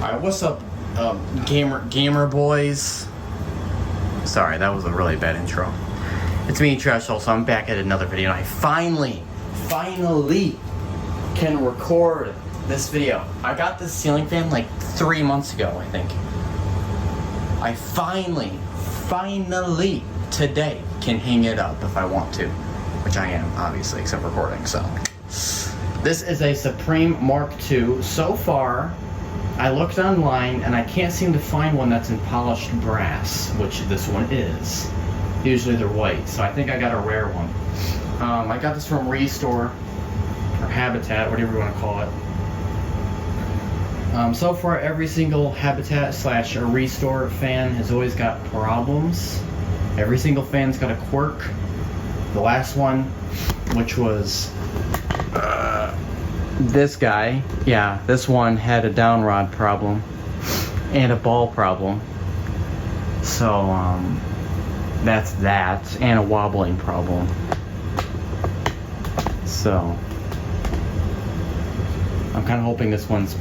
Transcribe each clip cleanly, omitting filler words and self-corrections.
Alright, what's up, gamer boys? Sorry, that was a really bad intro. It's me, Trash Hole, so I'm back at another video, and I finally can record this video. I got this ceiling fan like 3 months ago, I think. I finally, today can hang it up if I want to. Which I am, obviously, except recording, so. This is a Supreme Mark II. So far, I looked online and I can't seem to find one that's in polished brass, which this one is. Usually they're white, so I think I got a rare one. I got this from Restore, or Habitat, whatever you want to call it. So far, every single Habitat / Restore fan has always got problems. Every single fan's got a quirk. The last one, which was this guy, yeah, this one had a downrod problem and a ball problem. So that's that, and a wobbling problem. So I'm kind of hoping this one's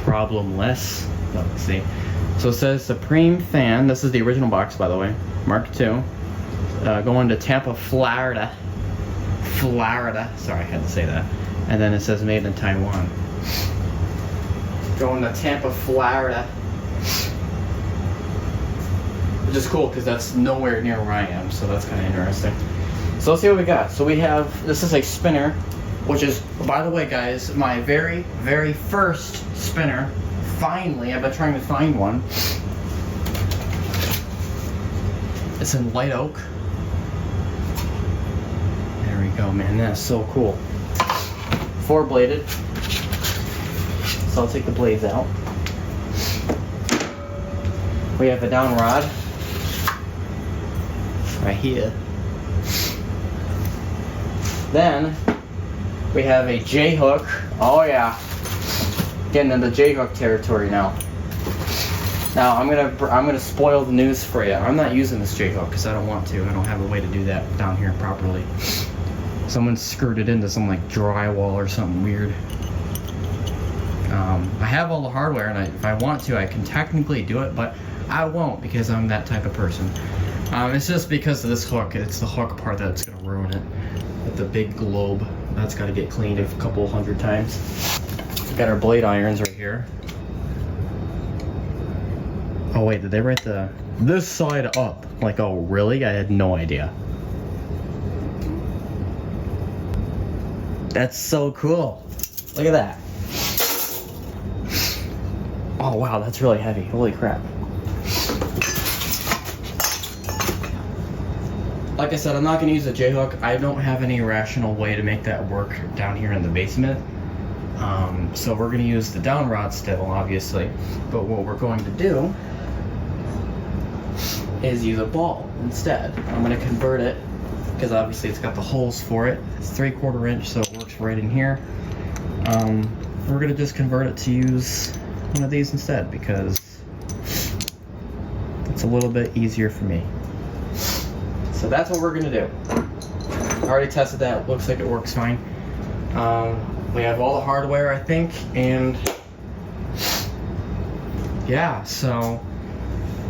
problemless. Let's see. So it says Supreme Fan. This is the original box, by the way. Mark II. Going to Tampa, Florida. Sorry, I had to say that. And then it says made in Taiwan. Going to Tampa, Florida. Which is cool because that's nowhere near where I am, so that's kind of interesting. So let's see what we got. So we have, this is a spinner, which is, by the way guys, my very first spinner. Finally, I've been trying to find one. It's in light oak. There we go, man, that's so cool. 4-bladed. So I'll take the blades out. We have a down rod right here. Then we have a J-hook. Oh yeah, getting into J-hook territory now. Now I'm gonna spoil the news for you. I'm not using this J-hook because I don't want to. I don't have a way to do that down here properly. Someone screwed it into some like drywall or something weird. I have all the hardware, and if I want to, I can technically do it, but I won't because I'm that type of person. It's just because of this hook. It's the hook part that's gonna ruin it. With the big globe, that's got to get cleaned a couple hundred times. We've got our blade irons right here. Oh wait, did they write this side up? Like, oh really? I had no idea. That's so cool. Look at that. Oh wow, that's really heavy. Holy crap. Like I said, I'm not going to use a J-hook. I don't have any rational way to make that work down here in the basement. So we're going to use the down rod still, obviously. But what we're going to do is use a ball instead. I'm going to convert it, because obviously it's got the holes for it. It's 3/4 inch, so it works right in here. We're going to just convert it to use one of these instead, because it's a little bit easier for me. So that's what we're going to do. I already tested that. Looks like it works fine. We have all the hardware, I think, and yeah, so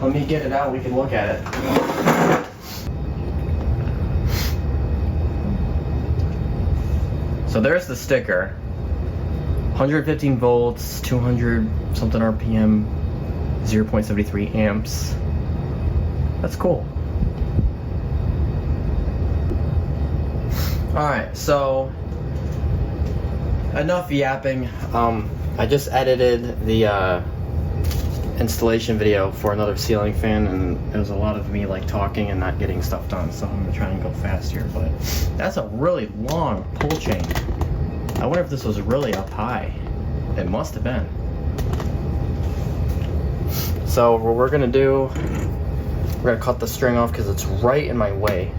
let me get it out. We can look at it. So there's the sticker. 115 volts, 200 something RPM, 0.73 amps. That's cool. Alright, so enough yapping. I just edited the installation video for another ceiling fan, and there was a lot of me like talking and not getting stuff done, so I'm gonna try and go fast here. But that's a really long pull chain. I wonder if this was really up high. It must have been. So what we're gonna do, we're gonna cut the string off because it's right in my way.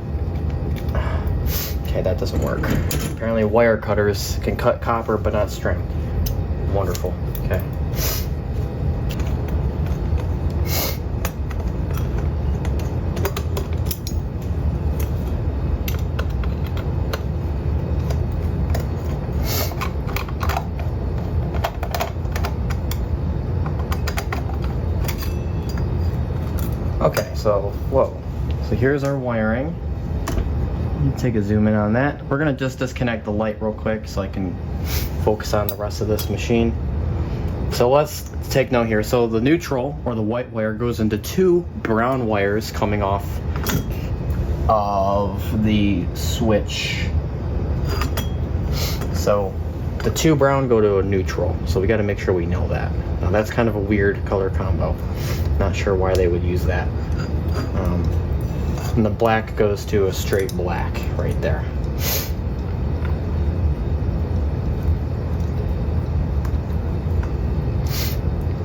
Okay, that doesn't work. Apparently wire cutters can cut copper but not string. Wonderful. Okay. Okay, so, whoa. So here's our wiring. Take a zoom in on that. We're gonna just disconnect the light real quick so I can focus on the rest of this machine. So let's take note here. So the neutral, or the white wire, goes into 2 brown wires coming off of the switch. So the 2 brown go to a neutral. So we gotta make sure we know that. Now that's kind of a weird color combo. Not sure why they would use that. And the black goes to a straight black right there.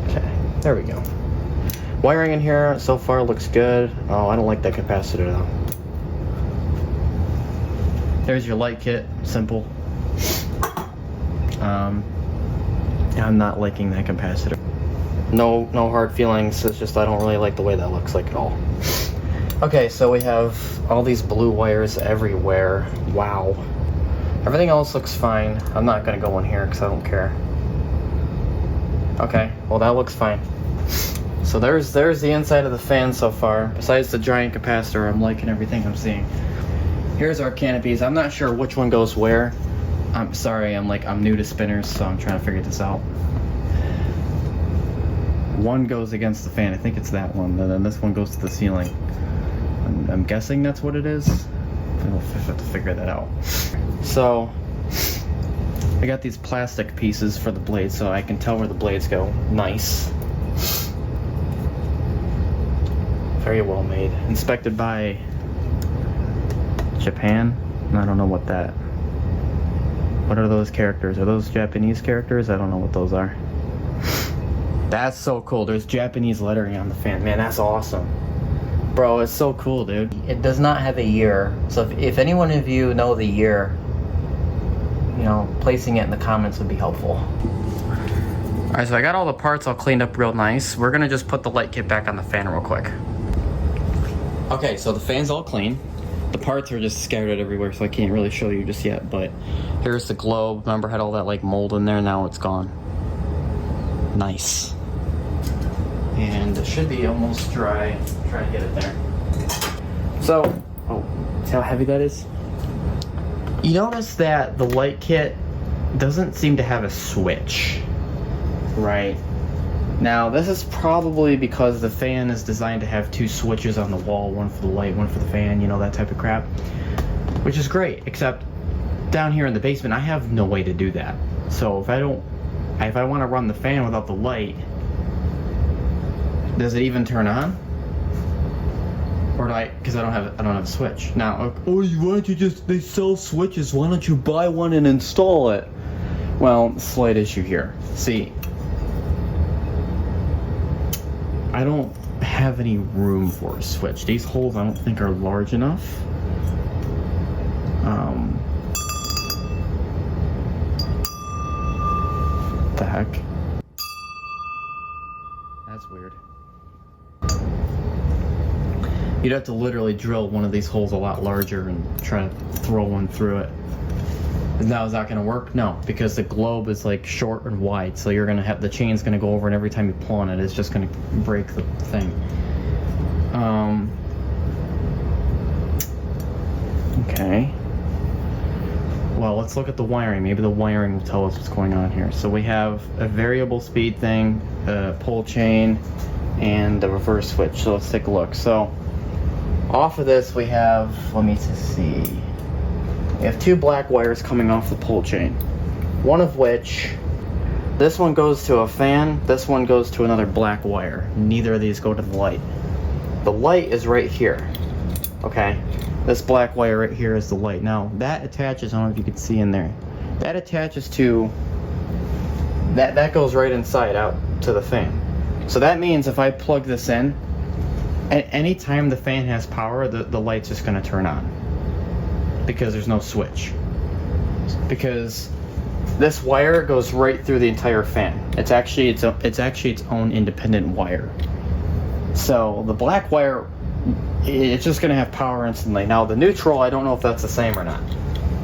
Okay, there we go. Wiring in here so far looks good. Oh, I don't like that capacitor though. There's your light kit, simple. I'm not liking that capacitor. No hard feelings, it's just I don't really like the way that looks like at all. Okay, so we have all these blue wires everywhere. Wow. Everything else looks fine. I'm not gonna go in here because I don't care. Okay, well that looks fine. So there's the inside of the fan so far. Besides the giant capacitor, I'm liking everything I'm seeing. Here's our canopies. I'm not sure which one goes where. I'm sorry, I'm new to spinners, so I'm trying to figure this out. One goes against the fan. I think it's that one. And then this one goes to the ceiling. I'm guessing that's what it is. I'll have to figure that out. So I got these plastic pieces for the blades so I can tell where the blades go. Nice. Very well made. Inspected by Japan. I don't know what that. What are those characters? Are those Japanese characters? I don't know what those are. That's so cool. There's Japanese lettering on the fan. Man, that's awesome. Bro, it's so cool, dude. It does not have a year. So if any one of you know the year, you know, placing it in the comments would be helpful. Alright, so I got all the parts all cleaned up real nice. We're gonna just put the light kit back on the fan real quick. Okay, so the fan's all clean. The parts are just scattered everywhere, so I can't really show you just yet, but here's the globe. Remember, had all that like mold in there, now it's gone. Nice. And it should be almost dry. Try to get it there. So, oh, see how heavy that is? You notice that the light kit doesn't seem to have a switch, right? Now, this is probably because the fan is designed to have 2 switches on the wall, one for the light, one for the fan, you know, that type of crap. Which is great, except down here in the basement, I have no way to do that. So if I want to run the fan without the light, does it even turn on? Or do because I don't have a switch. Now, oh, why don't you just, they sell switches, why don't you buy one and install it? Well, slight issue here. See, I don't have any room for a switch. These holes I don't think are large enough. What the heck? That's weird. You'd have to literally drill one of these holes a lot larger and try to throw one through it. Now, is that gonna work? No, because the globe is like short and wide, so you're gonna have, the chain's gonna go over, and every time you pull on it, it's just gonna break the thing. Okay. Well, let's look at the wiring. Maybe the wiring will tell us what's going on here. So we have a variable speed thing, a pull chain, and a reverse switch. So let's take a look. So off of this we have, let me just see. We have 2 black wires coming off the pull chain. One of which, this one goes to a fan, this one goes to another black wire. Neither of these go to the light. The light is right here, okay? This black wire right here is the light. Now, that attaches, I don't know if you can see in there. That attaches to, that goes right inside out to the fan. So that means if I plug this in, at any time the fan has power, the light's just gonna turn on. Because there's no switch. Because this wire goes right through the entire fan. It's actually its own independent wire. So the black wire, it's just gonna have power instantly. Now the neutral, I don't know if that's the same or not.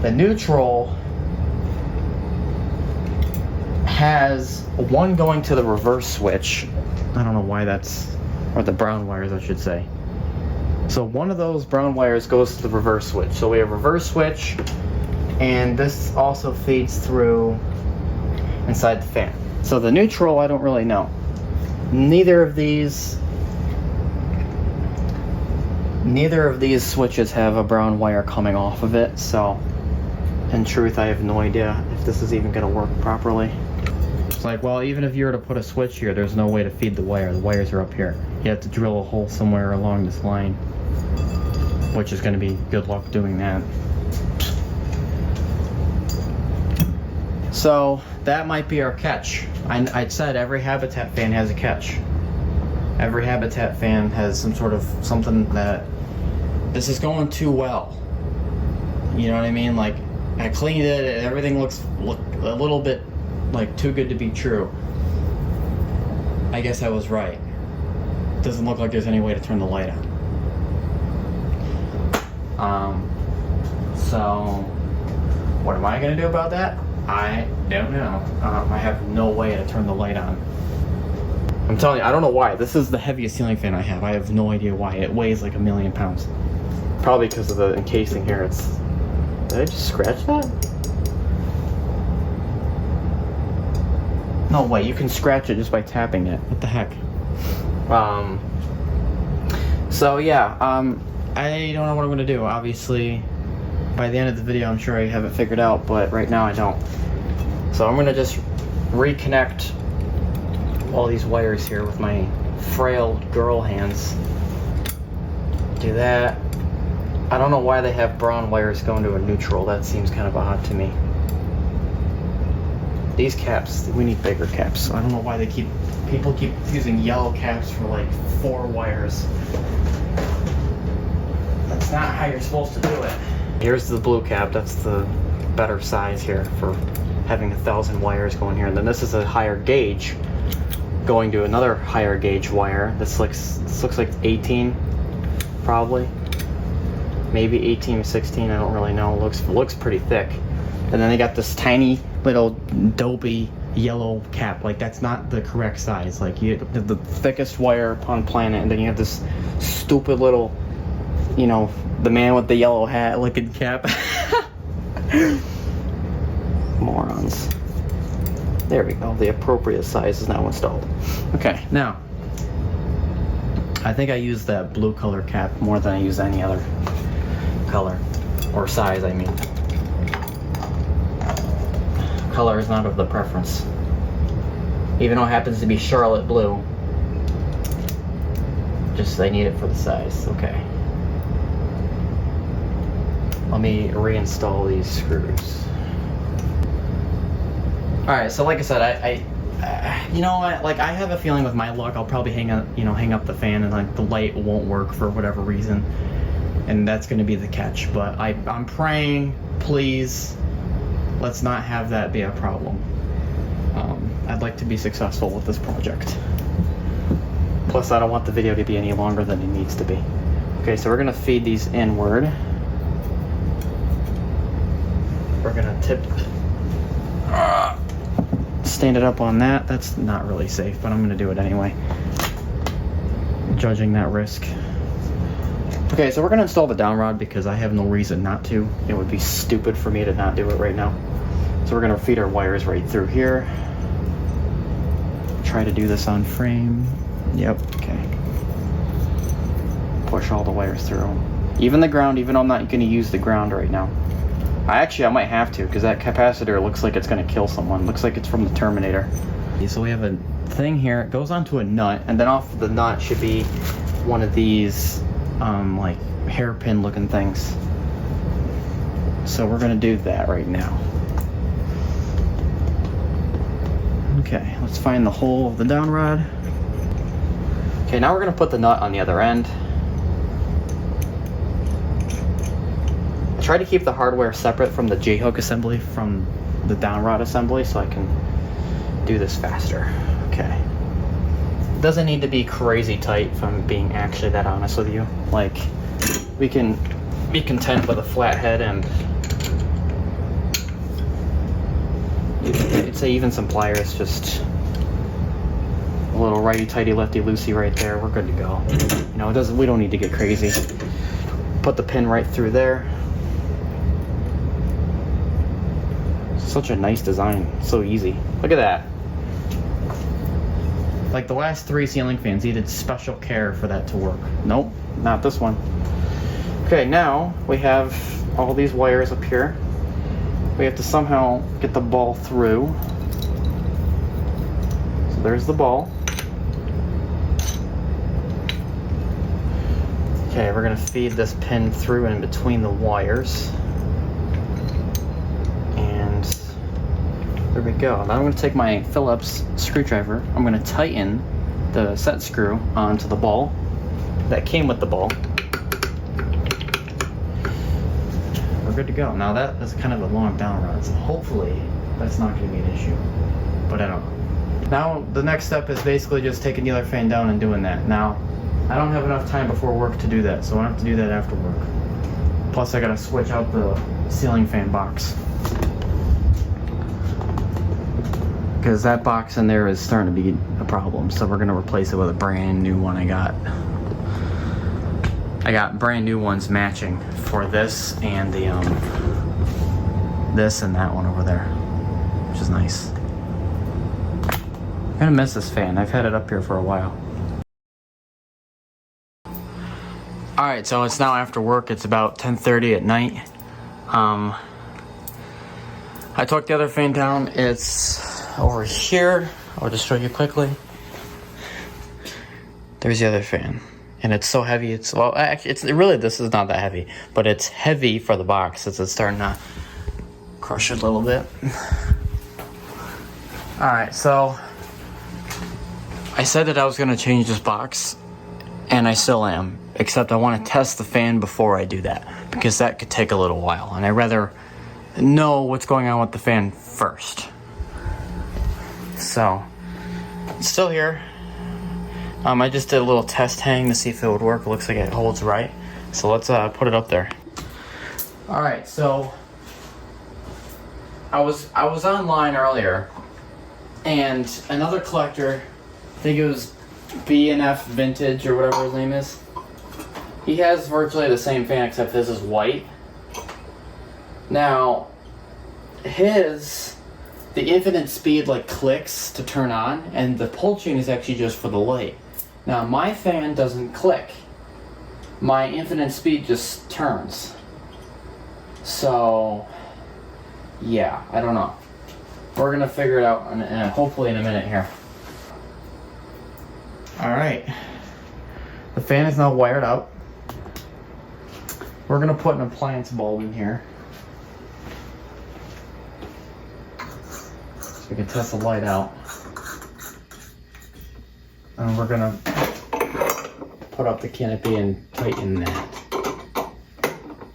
The neutral has one going to the reverse switch. I don't know why that's, or the brown wires I should say. So one of those brown wires goes to the reverse switch. So we have reverse switch, and this also feeds through inside the fan. So the neutral, I don't really know. Neither of these switches have a brown wire coming off of it, so in truth I have no idea if this is even going to work properly. It's like, well, even if you were to put a switch here, there's no way to feed the wire. The wires are up here. You have to drill a hole somewhere along this line, which is going to be good luck doing that. So that might be our catch. I said every Habitat fan has a catch. Every Habitat fan has some sort of something that this is going too well. You know what I mean? Like, I cleaned it and everything looks a little bit like too good to be true. I guess I was right. Doesn't look like there's any way to turn the light on. So what am I gonna do about that? I don't know. I have no way to turn the light on. I'm telling you, I don't know why. This is the heaviest ceiling fan I have. I have no idea why. It weighs like 1,000,000 pounds. Probably because of the encasing here. Did I just scratch that? No way, you can scratch it just by tapping it. What the heck? So yeah, I don't know what I'm gonna do. Obviously, by the end of the video, I'm sure I have it figured out, but right now I don't. So I'm gonna just reconnect all these wires here with my frail girl hands. Do that. I don't know why they have brown wires going to a neutral. That seems kind of odd to me. These caps, we need bigger caps. I don't know why people keep using yellow caps for like 4 wires. That's not how you're supposed to do it. Here's the blue cap. That's the better size here for having 1,000 wires going here. And then this is a higher gauge going to another higher gauge wire. This looks like 18, probably. Maybe 18 or 16, I don't really know. It looks pretty thick. And then they got this tiny little dopey yellow cap. Like, that's not the correct size. Like, you have the thickest wire on planet, and then you have this stupid little, you know, the man with the yellow hat looking cap. Morons. There we go. The appropriate size is now installed. Okay, now I think I use that blue color cap more than I use any other color or size. I mean, color is not of the preference, even though it happens to be Charlotte blue. Just I need it for the size. Okay, let me reinstall these screws. Alright, so like I said, I you know what, like, I have a feeling with my luck I'll probably hang up the fan and like the light won't work for whatever reason, and that's going to be the catch. But I'm praying, please, let's not have that be a problem. I'd like to be successful with this project. Plus, I don't want the video to be any longer than it needs to be. Okay, so we're going to feed these inward. We're going to tip... stand it up on that. That's not really safe, but I'm going to do it anyway, judging that risk. Okay, so we're going to install the down rod because I have no reason not to. It would be stupid for me to not do it right now. So we're going to feed our wires right through here. Try to do this on frame. Yep, okay. Push all the wires through. Even the ground, even though I'm not going to use the ground right now. I might have to, because that capacitor looks like it's going to kill someone. Looks like it's from the Terminator. So we have a thing here. It goes onto a nut, and then off the nut should be one of these like hairpin looking things. So we're going to do that right now. Okay, let's find the hole of the down rod. Okay, now we're going to put the nut on the other end. Try to keep the hardware separate from the J-hook assembly from the down rod assembly so I can do this faster. Okay. It doesn't need to be crazy tight, if I'm being actually that honest with you. Like, we can be content with a flat head, and I'd say even some pliers, just a little righty-tighty, lefty-loosey right there. We're good to go. You know, we don't need to get crazy. Put the pin right through there. Such a nice design. So easy. Look at that. Like the last 3 ceiling fans needed special care for that to work. Nope, not this one. Okay, now we have all these wires up here. We have to somehow get the ball through. So there's the ball. Okay, we're gonna feed this pin through in between the wires. And there we go. Now I'm gonna take my Phillips screwdriver. I'm gonna tighten the set screw onto the ball that came with the ball. We're good to go. Now that is kind of a long down rod, so hopefully that's not gonna be an issue, but I don't know. Now the next step is basically just taking the other fan down and doing that. Now, I don't have enough time before work to do that, so I have to do that after work. Plus I gotta switch out the ceiling fan box, because that box in there is starting to be a problem, so we're gonna replace it with a brand new one I got brand new ones matching for this and the this and that one over there, which is nice. I'm gonna miss this fan. I've had it up here for a while. Alright, so it's now after work. It's about 10:30 at night. I took the other fan down. It's over here. I'll just show you quickly. There's the other fan. And it's so heavy. It's, well, actually, it's really, this is not that heavy, but it's heavy for the box. It's starting to crush it a little bit. Alright, so I said that I was going to change this box, and I still am, except I want to test the fan before I do that, because that could take a little while, and I'd rather know what's going on with the fan first. So, it's still here. I just did a little test hang to see if it would work. It looks like it holds right. So let's put it up there. Alright, so I was online earlier, and another collector, I think it was B&F Vintage or whatever his name is, he has virtually the same fan except his is white. Now, the infinite speed like clicks to turn on, and the pull chain is actually just for the light. Now my fan doesn't click. My infinite speed just turns. So, yeah, I don't know. We're gonna figure it out hopefully in a minute here. Alright, the fan is now wired up. We're gonna put an appliance bulb in here, so we can test the light out. And we're gonna put up the canopy and tighten that.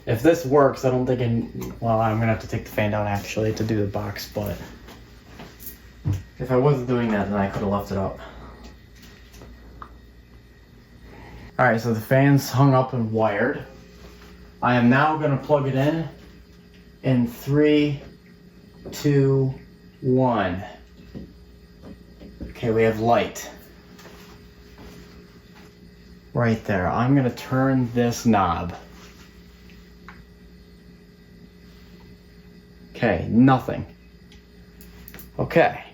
If this works, I don't think well, I'm gonna have to take the fan down actually to do the box, but if I wasn't doing that, then I could have left it up. Alright, so the fan's hung up and wired. I am now gonna plug it in 3, 2, 1. Okay, we have light. Right there. I'm gonna turn this knob. Okay, nothing. Okay,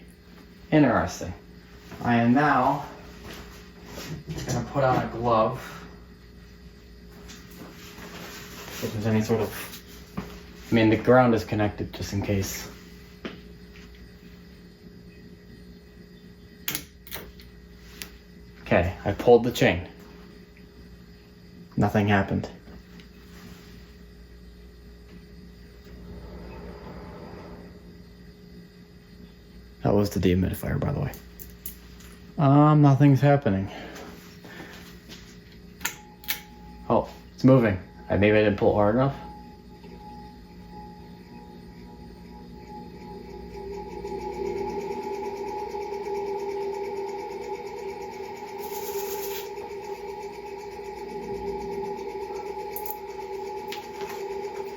interesting. I am now gonna put on a glove. If there's any sort of, I mean, the ground is connected just in case. Okay, I pulled the chain. Nothing happened. That was the dehumidifier, by the way. Nothing's happening. Oh, it's moving. Maybe I didn't pull hard enough.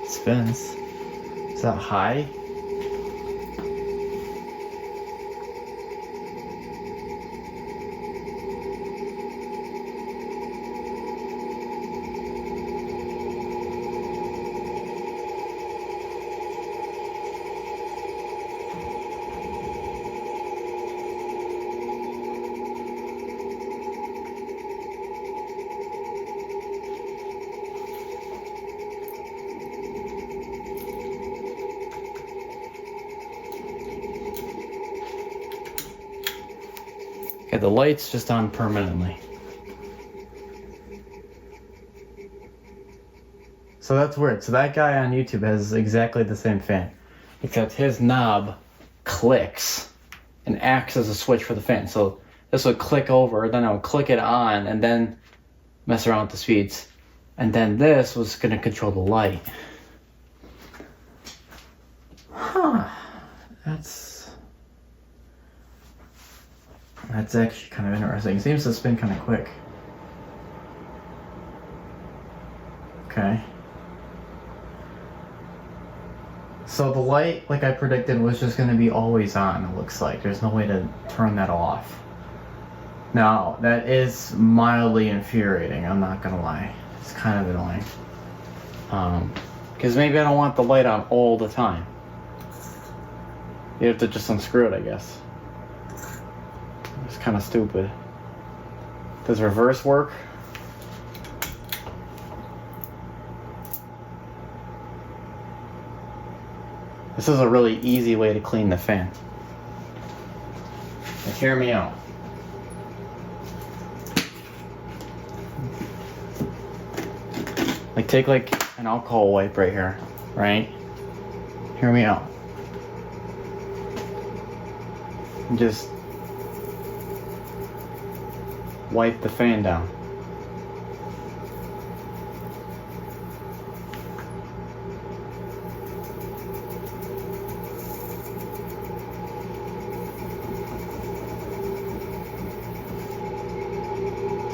It spins. Is that high? Okay, the light's just on permanently. So that's weird. So that guy on YouTube has exactly the same fan, except his knob clicks and acts as a switch for the fan. So this would click over, then I would click it on, and then mess around with the speeds. And then this was going to control the light. Huh. That's actually kind of interesting. It seems to spin kind of quick. Okay. So the light, like I predicted, was just going to be always on, it looks like. There's no way to turn that off. Now, that is mildly infuriating, I'm not going to lie. It's kind of annoying. Because maybe I don't want the light on all the time. You have to just unscrew it, I guess. It's kind of stupid. Does reverse work? This is a really easy way to clean the fan. Like, hear me out. Like, take like an alcohol wipe right here, right? Hear me out. And just wipe the fan down.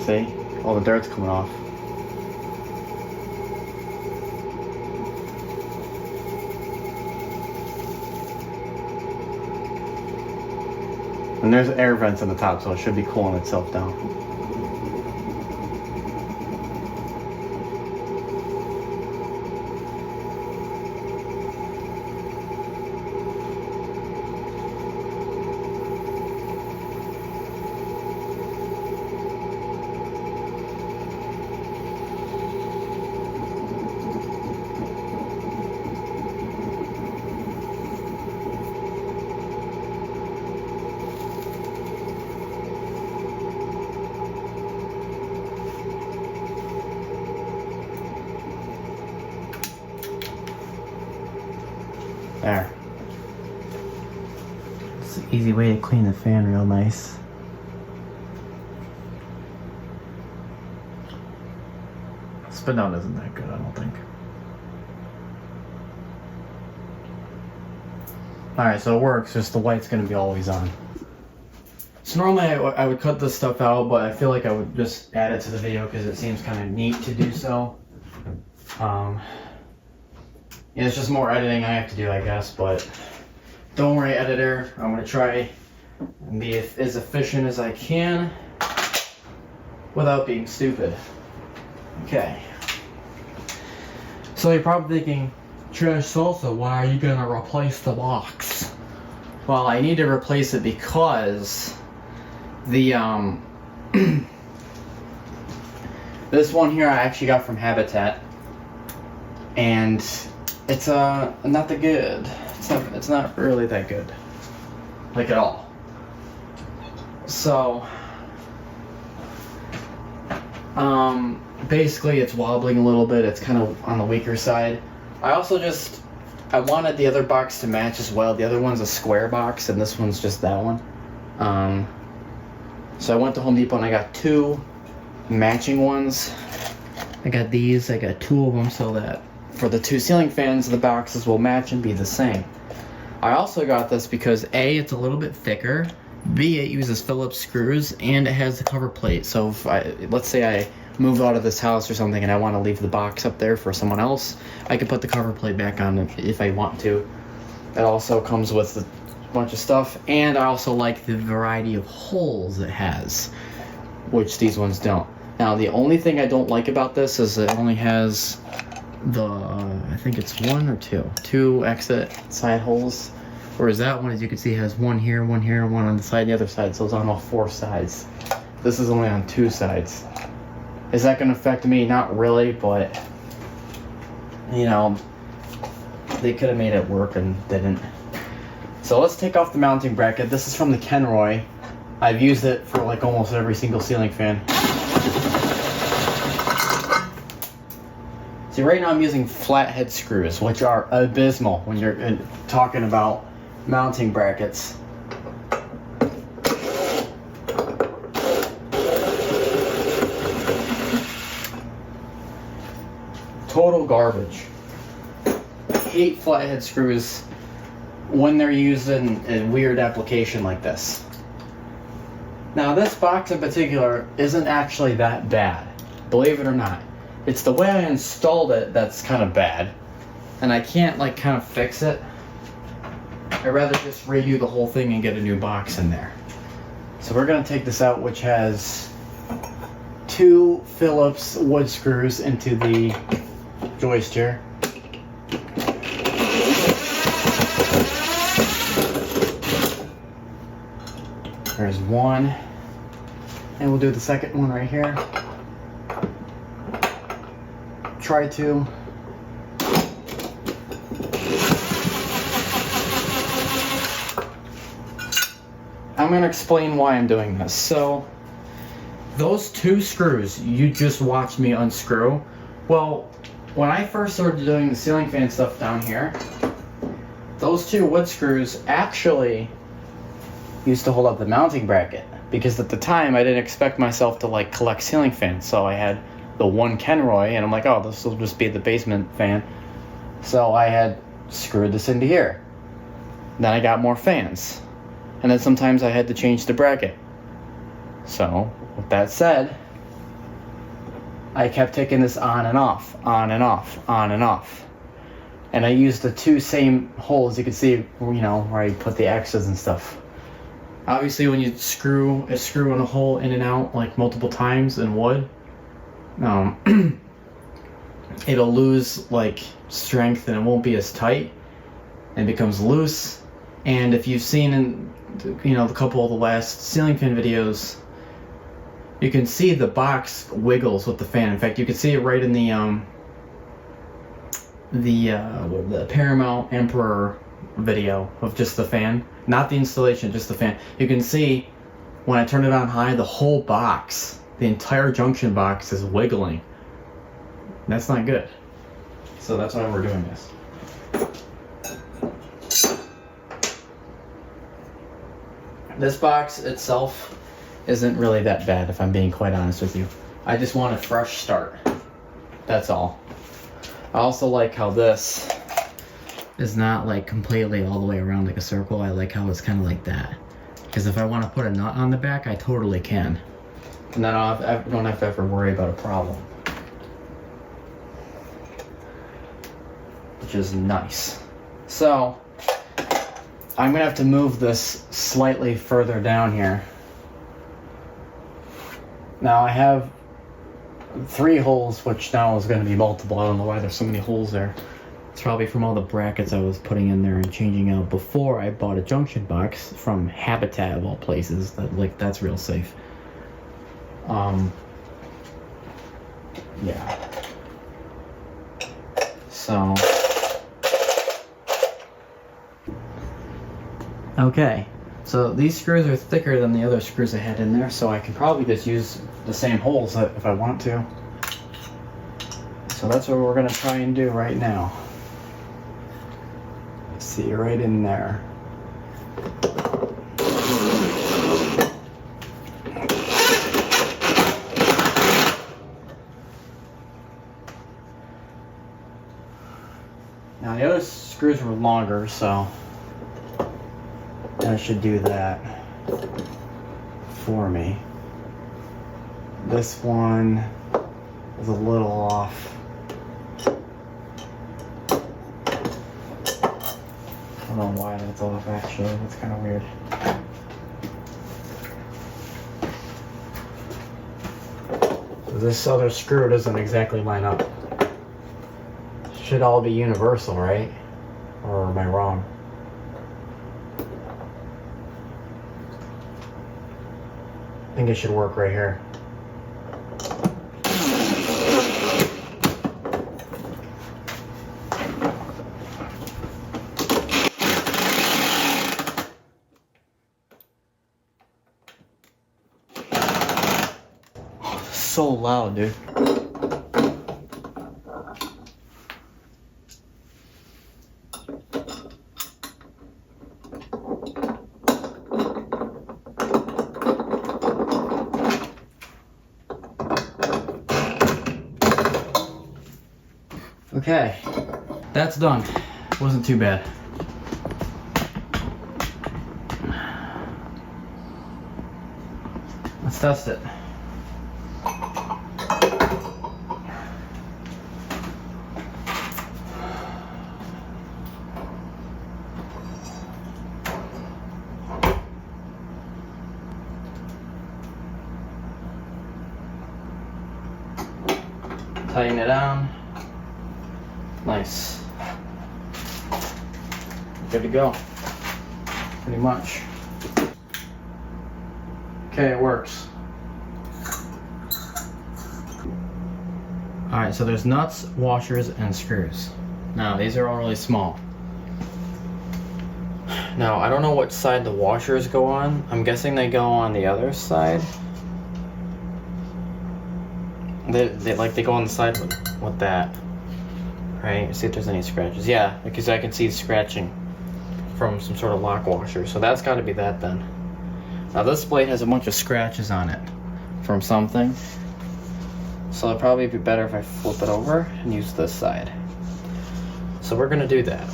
See? All the dirt's coming off. And there's air vents on the top, so it should be cooling itself down. There. It's an easy way to clean the fan real nice. Spin down isn't that good, I don't think. Alright, so it works, just the light's gonna be always on. So normally I would cut this stuff out, but I feel like I would just add it to the video because it seems kind of neat to do so. Yeah, it's just more editing I have to do, I guess, but don't worry, editor. I'm going to try and be as efficient as I can without being stupid. Okay. So you're probably thinking, Trash Salsa, why are you going to replace the box? Well, I need to replace it because the, this one here I actually got from Habitat, and it's not that good. It's not really that good, like at all. So basically it's wobbling a little bit. It's kind of on the weaker side. I wanted the other box to match as well. The other one's a square box and this one's just that one. So I went to Home Depot and I got two matching ones. I got these. I got two of them so that for the two ceiling fans, the boxes will match and be the same. I also got this because A, it's a little bit thicker, B, it uses Phillips screws, and it has the cover plate. So if let's say I move out of this house or something and I want to leave the box up there for someone else, I can put the cover plate back on if I want to. It also comes with a bunch of stuff, and I also like the variety of holes it has, which these ones don't. Now, the only thing I don't like about this is it only has I think it's one or two exit side holes, whereas that one, as you can see, has one here, one on the side, and the other side, so it's on all four sides. This is only on two sides. Is that going to affect me? Not really, but you know, they could have made it work and didn't. So let's take off the mounting bracket. This is from the Kenroy. I've used it for like almost every single ceiling fan. See, right now I'm using flathead screws, which are abysmal when you're talking about mounting brackets. Total garbage. I hate flathead screws when they're used in a weird application like this. Now this box in particular isn't actually that bad, believe it or not. It's the way I installed it that's kind of bad, and I can't like kind of fix it. I'd rather just redo the whole thing and get a new box in there. So we're gonna take this out, which has 2 Phillips wood screws into the joist here. There's one, and we'll do the second one right here. Try to. I'm going to explain why I'm doing this. So, those 2 screws you just watched me unscrew, well, when I first started doing the ceiling fan stuff down here, those 2 wood screws actually used to hold up the mounting bracket, because at the time I didn't expect myself to like collect ceiling fans, so I had the one Kenroy and I'm like, oh, this will just be the basement fan, so I had screwed this into here. Then I got more fans, and then sometimes I had to change the bracket. So with that said, I kept taking this on and off, on and off, on and off, and I used the 2 same holes. You can see, you know, where I put the X's and stuff. Obviously, when you screw a screw in a hole in and out like multiple times in wood, it'll lose like strength and it won't be as tight and becomes loose. And if you've seen in, you know, a couple of the last ceiling fan videos, you can see the box wiggles with the fan. In fact, you can see it right in the Paramount Emperor video of just the fan, not the installation, just the fan. You can see when I turn it on high, the whole box, the entire junction box is wiggling. That's not good. So that's why we're doing this. This box itself isn't really that bad, if I'm being quite honest with you. I just want a fresh start. That's all. I also like how this is not like completely all the way around like a circle. I like how it's kind of like that, because if I want to put a nut on the back, I totally can, and then I don't have to ever worry about a problem, which is nice. So I'm gonna have to move this slightly further down here. Now I have 3 holes, which now is going to be multiple. I don't know why there's so many holes there. It's probably from all the brackets I was putting in there and changing out before I bought a junction box from Habitat of all places. That's real safe. Yeah. So. Okay. So these screws are thicker than the other screws I had in there, so I can probably just use the same holes if I want to. So that's what we're going to try and do right now. See, right in there. Now the other screws were longer, so I should do that for me. This one is a little off. I don't know why that's off actually. That's kind of weird. This other screw doesn't exactly line up. Should all be universal, right? Or am I wrong? I think it should work right here. so loud, dude. Okay, that's done. Wasn't too bad. Let's test it. Tighten it down. Nice. Good to go. Pretty much. Okay, it works. Alright, so there's nuts, washers, and screws. Now, these are all really small. Now, I don't know which side the washers go on. I'm guessing they go on the other side. They go on the side with that. Right? See if there's any scratches. Yeah, because I can see scratching from some sort of lock washer. So that's got to be that then. Now this blade has a bunch of scratches on it from something. So it'll probably be better if I flip it over and use this side. So we're gonna do that.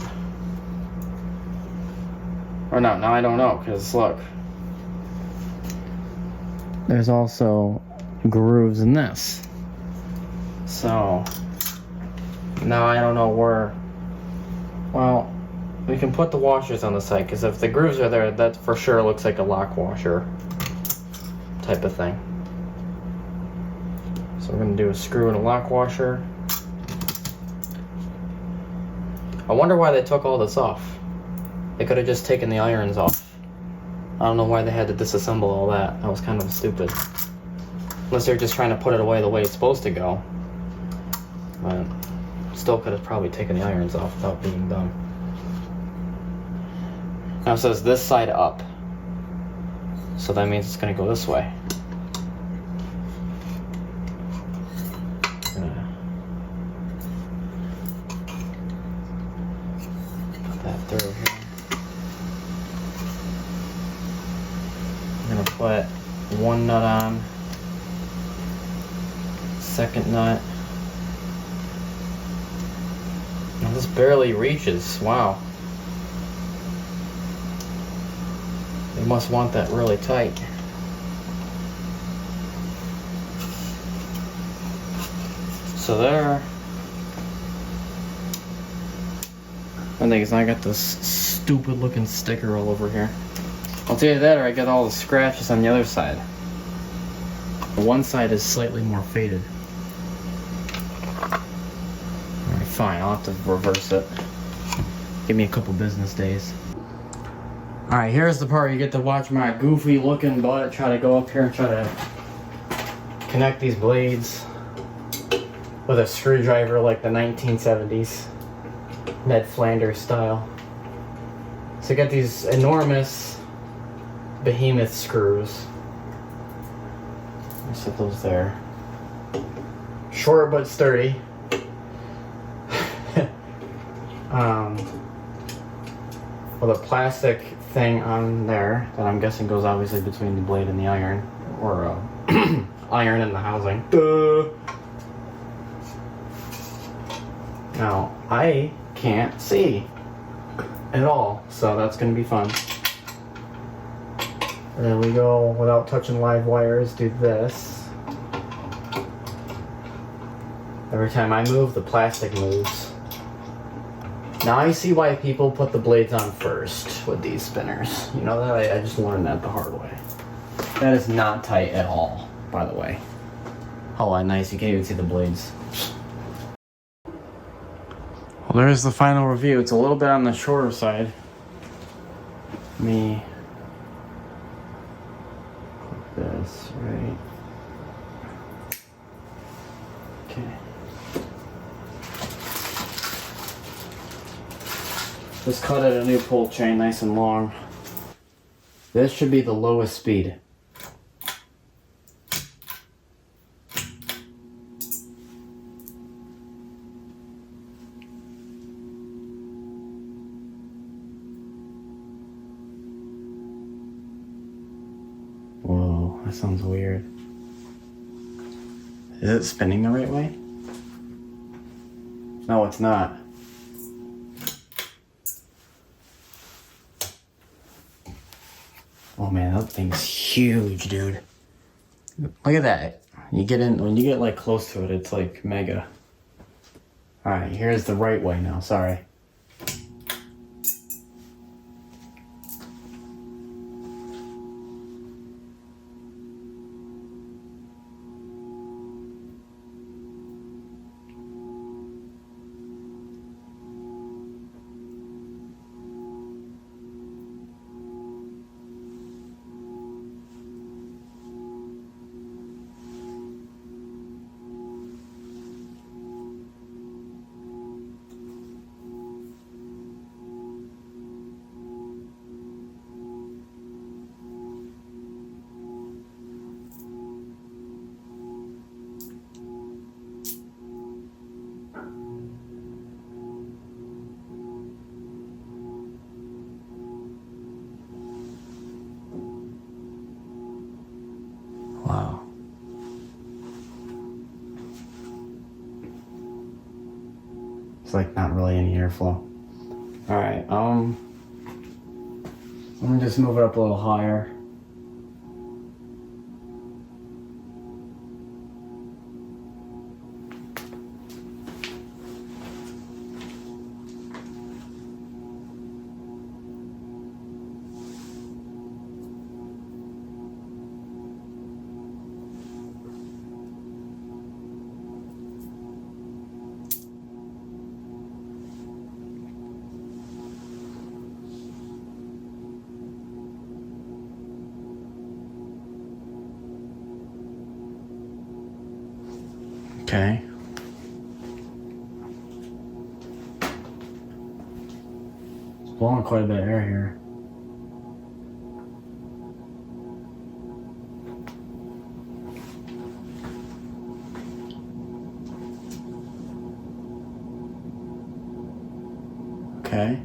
Or no, now I don't know, because look. There's also grooves in this. So now I don't know where. Well, we can put the washers on the side, because if the grooves are there, that for sure looks like a lock washer type of thing. So we're going to do a screw and a lock washer. I wonder why they took all this off. They could have just taken the irons off. I don't know why they had to disassemble all that. That was kind of stupid. Unless they're just trying to put it away the way it's supposed to go. But still could have probably taken the irons off without being dumb. Now it says this side up. So that means it's going to go this way. Put that through here. I'm going to put one nut on. Second nut. Now this barely reaches. Wow. They must want that really tight. So there. I think I got this stupid looking sticker all over here. I'll tell you that, or I got all the scratches on the other side. The one side is slightly more faded. Alright, fine, I'll have to reverse it. Give me a couple business days. Alright, here's the part you get to watch my goofy looking butt try to go up here and try to connect these blades with a screwdriver like the 1970s. Ned Flanders style. So you got these enormous behemoth screws. I'll set those there. Short but sturdy. With a plastic thing on there that I'm guessing goes obviously between the blade and the iron, or iron and the housing. Duh. Now I can't see at all, so that's gonna be fun. And then we go, without touching live wires, do this. Every time I move, the plastic moves. Now I see why people put the blades on first with these spinners. You know that? I just learned that the hard way. That is not tight at all, by the way. Oh, nice. You can't even see the blades. Well, there's the final review. It's a little bit on the shorter side. Let me put this right. Okay. Just cut it a new pull chain, nice and long. This should be the lowest speed. that sounds weird. Is it spinning the right way? No, it's not. Oh man, that thing's huge, dude. Look at that. You get in, when you get like close to it, it's like mega. Alright, here's the right way now, sorry. Wow. It's like not really any airflow. Alright, let me just move it up a little higher. Okay. It's blowing quite a bit of air here. Okay.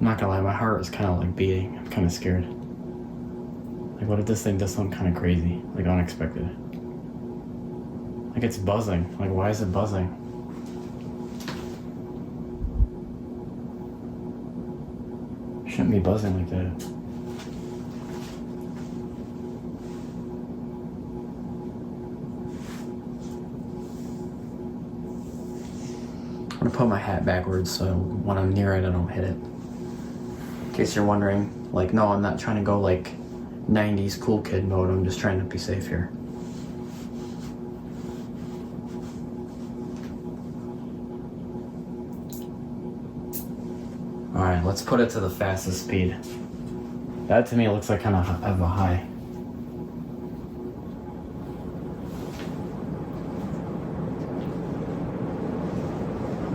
I'm not gonna lie, my heart is kind of like beating. I'm kind of scared. Like, what if this thing does something kind of crazy, like unexpected? Like, it's buzzing. Like, why is it buzzing? It shouldn't be buzzing like that. I'm gonna put my hat backwards so when I'm near it, I don't hit it. In case you're wondering, like, no, I'm not trying to go like 90s cool kid mode. I'm just trying to be safe here. Alright, let's put it to the fastest speed. That to me looks like kind of a high.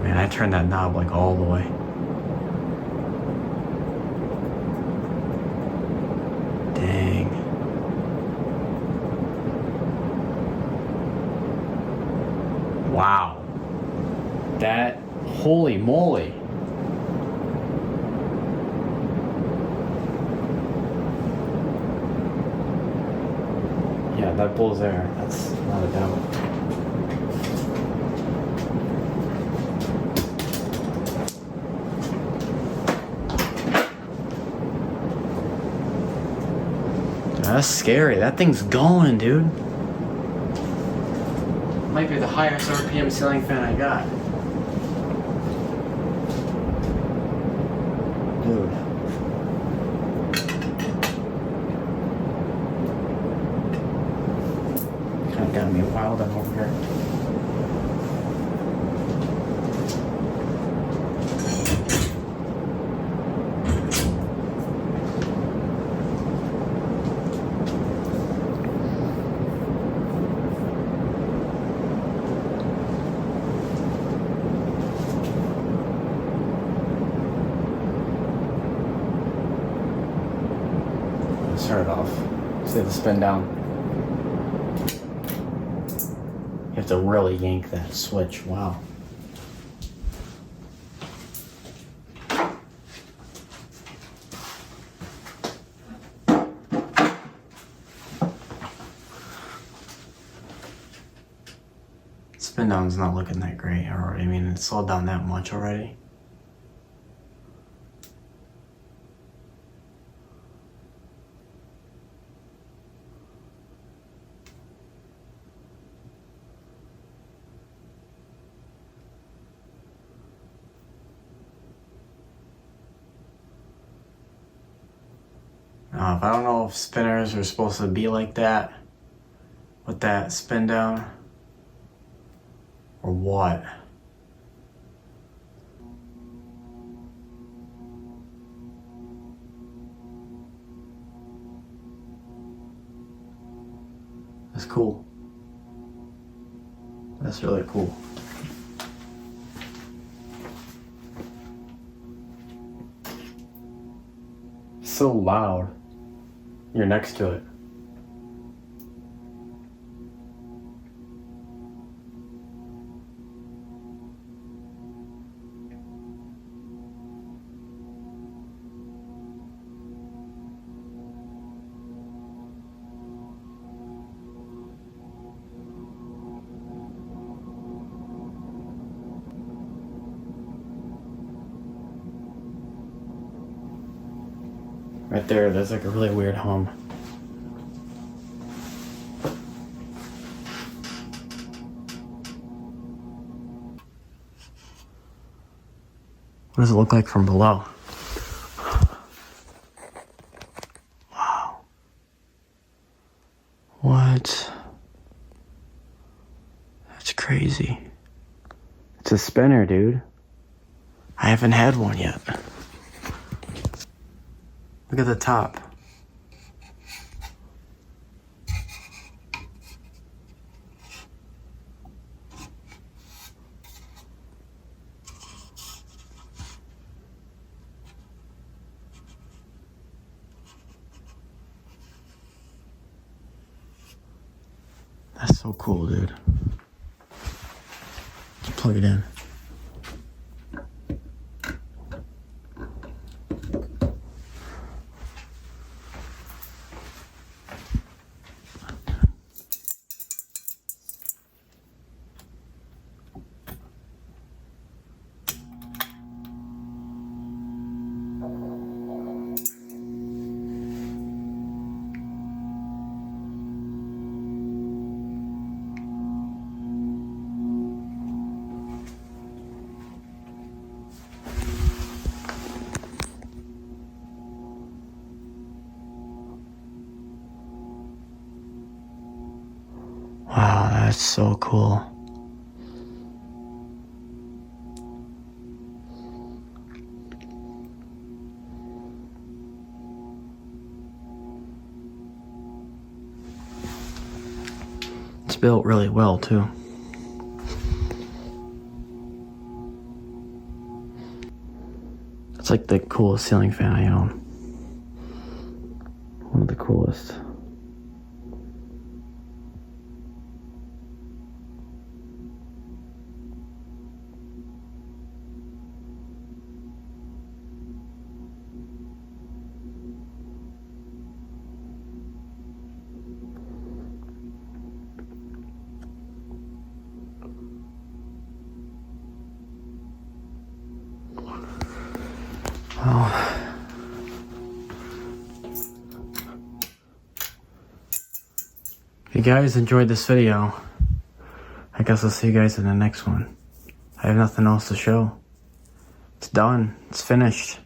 Man, I turned that knob like all the way. Dang. Wow. That, holy moly. Yeah, that blows air. That's not a doubt. That's scary. That thing's going, dude. Might be the highest RPM ceiling fan I got. Dude. Kind of got me wild over here. Let's turn it off. See the spin down. You have to really yank that switch. Wow. spin down's not looking that great already. I mean, it slowed down that much already. Now, if I don't know if spinners are supposed to be like that with that spin down or what. That's cool. That's really cool. So loud. You're next to it. Right there's like a really weird hum. What does it look like from below? Wow. What? That's crazy. It's a spinner, dude. I haven't had one yet. Look at the top. That's so cool, dude. Let's plug it in. Wow, that's so cool. It's built really well, too. It's like the coolest ceiling fan I own. One of the coolest. Well, if you guys enjoyed this video, I guess I'll see you guys in the next one. I have nothing else to show. It's done. It's finished.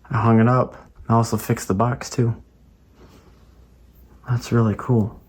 I hung it up. I also fixed the box too. That's really cool.